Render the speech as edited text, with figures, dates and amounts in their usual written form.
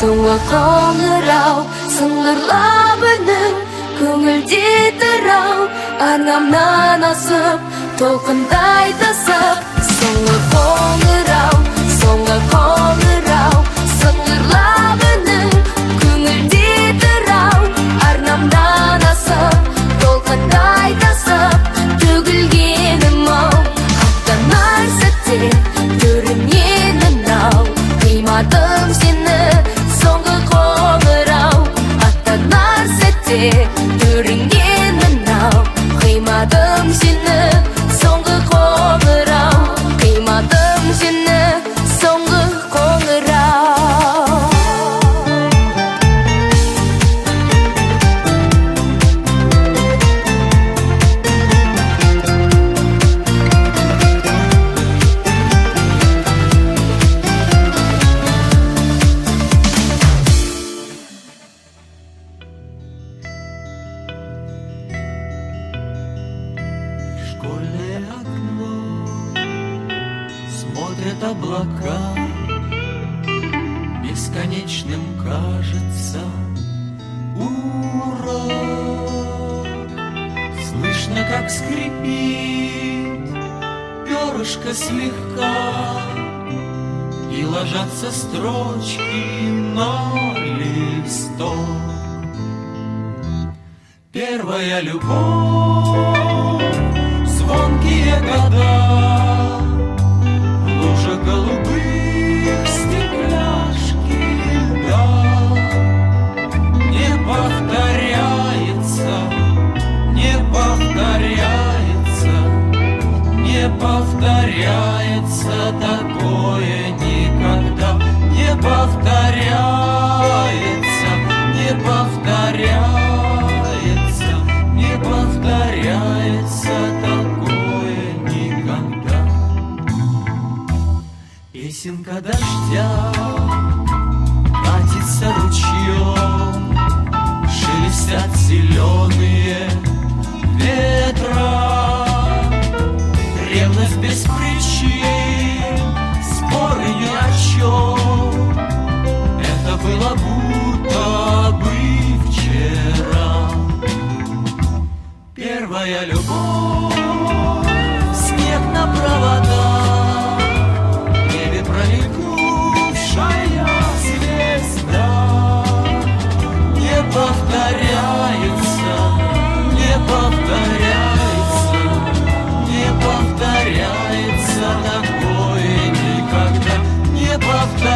Соңғы қоңырау сыңғырлап көңіл дейді-ау, арнамнан асып, толқындай тасып. Соңғы қоңырау сыңғырлап көңіл дейді-ау, арнамнан асып, толқындай тасып. Төгілгенім-ау, аттанар сәтте көрінемін-ау, қимадым сені. Соңғы қоңырау аттанар сәтте көрінгенім-ау, қимадым сені. Соңғы қоңырау, қимадым сені. Соңғы қоңырау. Школьное окно смотрят облака, бесконечным кажется урок. Слышно, как скрипит перышко слегка, и ложатся строчки на листок. Первая любовь, звонкие года, в лужах голубых стекляшки льда. Не повторяется, не повторяется, не повторяется такое никогда. Не повторяется, не повторяется, не повторяется такое никогда. Песенка дождя катится ручьем, шелестят зеленые ветра. Ревность без причин, споры ни о чем. Это было будто бы вчера. Первая любовь, снег на провода, в небе промелькнувшая звезда. Не повторяется, не повторяется, не повторяется такое никогда. Не повторяется.